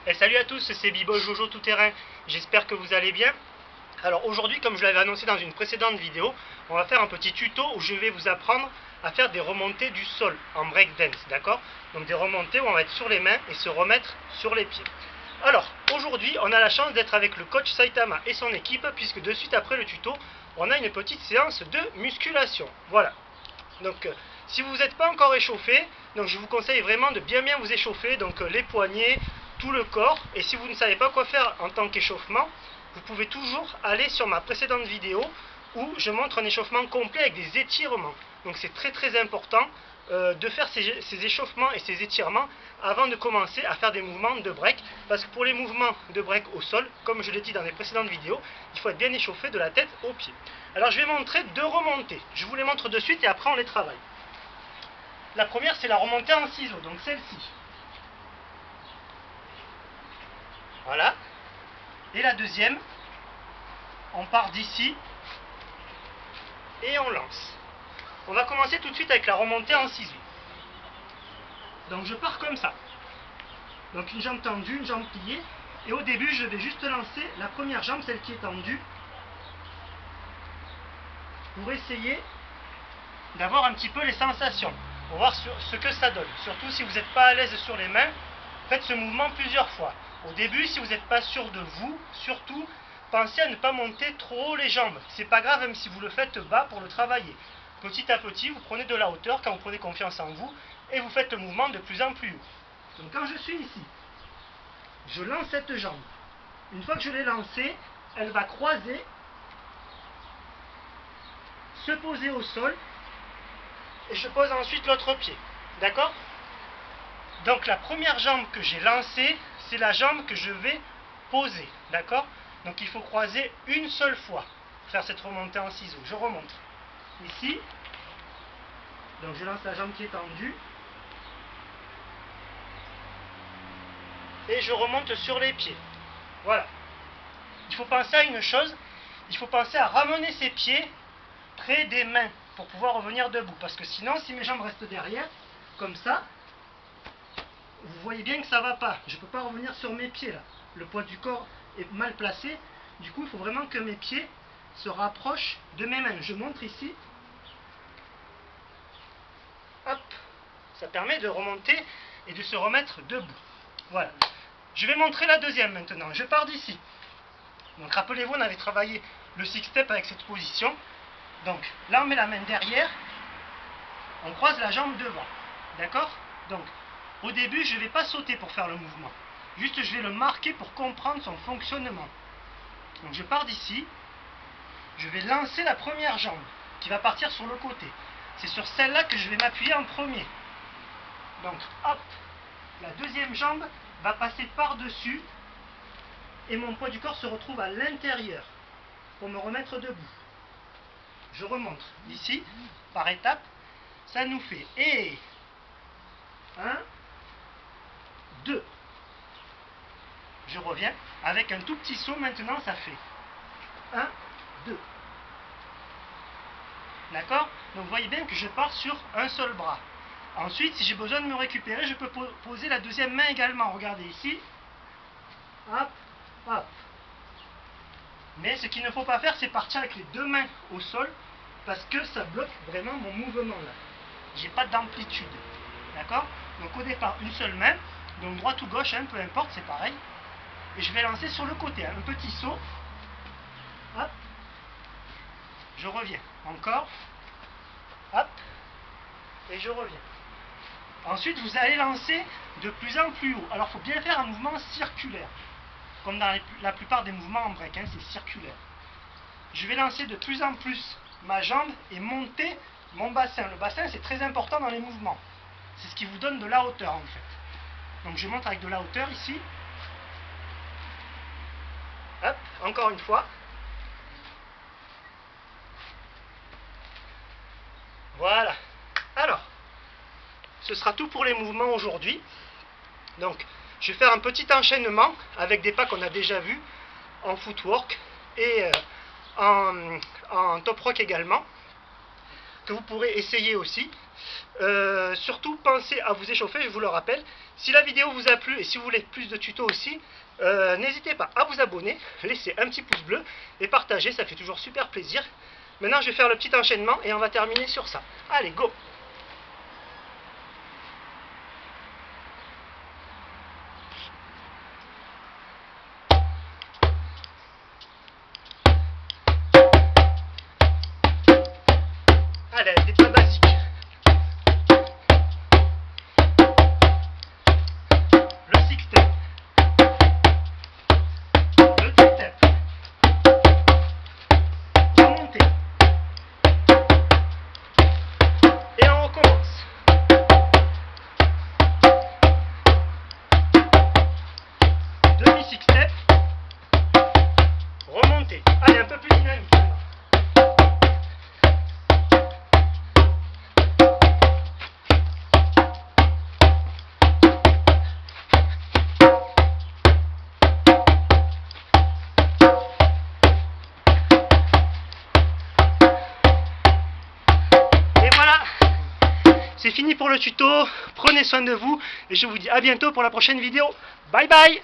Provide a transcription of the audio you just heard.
Et salut à tous, c'est B-Boy Jojo Tout Terrain, j'espère que vous allez bien. Alors aujourd'hui, comme je l'avais annoncé dans une précédente vidéo, on va faire un petit tuto où je vais vous apprendre à faire des remontées du sol en breakdance, d'accord? Donc des remontées où on va être sur les mains et se remettre sur les pieds. Alors aujourd'hui, on a la chance d'être avec le coach Saitama et son équipe, puisque de suite après le tuto, on a une petite séance de musculation. Voilà. Donc si vous n'êtes pas encore échauffé, donc je vous conseille vraiment de bien vous échauffer, donc les poignets, tout le corps. Et si vous ne savez pas quoi faire en tant qu'échauffement, vous pouvez toujours aller sur ma précédente vidéo où je montre un échauffement complet avec des étirements. Donc c'est très important de faire ces échauffements et ces étirements avant de commencer à faire des mouvements de break, parce que pour les mouvements de break au sol, comme je l'ai dit dans les précédentes vidéos, il faut être bien échauffé de la tête aux pieds. Alors je vais montrer deux remontées, je vous les montre de suite et après on les travaille. La première, c'est la remontée en ciseaux, donc celle-ci. Voilà. Et la deuxième, on part d'ici et on lance. On va commencer tout de suite avec la remontée en ciseaux. Donc je pars comme ça. Donc une jambe tendue, une jambe pliée. Et au début, je vais juste lancer la première jambe, celle qui est tendue, pour essayer d'avoir un petit peu les sensations, pour voir ce que ça donne. Surtout si vous n'êtes pas à l'aise sur les mains, faites ce mouvement plusieurs fois. Au début, si vous n'êtes pas sûr de vous, surtout, pensez à ne pas monter trop haut les jambes. C'est pas grave même si vous le faites bas pour le travailler. Petit à petit, vous prenez de la hauteur quand vous prenez confiance en vous et vous faites le mouvement de plus en plus haut. Donc quand je suis ici, je lance cette jambe. Une fois que je l'ai lancée, elle va croiser, se poser au sol, et je pose ensuite l'autre pied. D'accord? Donc la première jambe que j'ai lancée, c'est la jambe que je vais poser. D'accord? Donc il faut croiser une seule fois pour faire cette remontée en ciseaux. Je remonte. Ici. Donc je lance la jambe qui est tendue. Et je remonte sur les pieds. Voilà. Il faut penser à une chose. Il faut penser à ramener ses pieds près des mains pour pouvoir revenir debout. Parce que sinon, si mes jambes restent derrière, comme ça, vous voyez bien que ça ne va pas. Je ne peux pas revenir sur mes pieds là. Le poids du corps est mal placé. Du coup, il faut vraiment que mes pieds se rapprochent de mes mains. Je montre ici. Hop. Ça permet de remonter et de se remettre debout. Voilà. Je vais montrer la deuxième maintenant. Je pars d'ici. Donc rappelez-vous, on avait travaillé le six step avec cette position. Donc là, on met la main derrière. On croise la jambe devant. D'accord? Donc au début, je ne vais pas sauter pour faire le mouvement. Juste, je vais le marquer pour comprendre son fonctionnement. Donc je pars d'ici. Je vais lancer la première jambe qui va partir sur le côté. C'est sur celle-là que je vais m'appuyer en premier. Donc hop, la deuxième jambe va passer par-dessus et mon poids du corps se retrouve à l'intérieur pour me remettre debout. Je remonte d'ici par étapes. Ça nous fait 1, 2. Je reviens avec un tout petit saut. Maintenant, ça fait 1, 2. D'accord? Donc, vous voyez bien que je pars sur un seul bras. Ensuite, si j'ai besoin de me récupérer, je peux poser la deuxième main également. Regardez ici. Hop, hop. Mais ce qu'il ne faut pas faire, c'est partir avec les deux mains au sol, parce que ça bloque vraiment mon mouvement là. J'ai pas d'amplitude. D'accord? Donc au départ, une seule main, donc droite ou gauche, peu importe, c'est pareil. Et je vais lancer sur le côté, un petit saut. Hop. Je reviens. Encore. Hop. Et je reviens. Ensuite, vous allez lancer de plus en plus haut. Alors, il faut bien faire un mouvement circulaire. Comme dans la plupart des mouvements en break, c'est circulaire. Je vais lancer de plus en plus ma jambe et monter mon bassin. Le bassin, c'est très important dans les mouvements. C'est ce qui vous donne de la hauteur, en fait. Donc, je monte avec de la hauteur ici. Hop, encore une fois. Voilà. Alors, ce sera tout pour les mouvements aujourd'hui. Donc, je vais faire un petit enchaînement avec des pas qu'on a déjà vus en footwork et en top rock également, que vous pourrez essayer aussi. Surtout pensez à vous échauffer, je vous le rappelle. Si la vidéo vous a plu et si vous voulez plus de tutos aussi, n'hésitez pas à vous abonner, laissez un petit pouce bleu et partager, ça fait toujours super plaisir. Maintenant je vais faire le petit enchaînement et on va terminer sur ça. Allez, go! Allez, des pas basiques. Le six step. Le two step. Remontée. Et on recommence. Demi six step. Remontée. Allez, un peu plus dynamique. C'est fini pour le tuto, prenez soin de vous et je vous dis à bientôt pour la prochaine vidéo. Bye bye!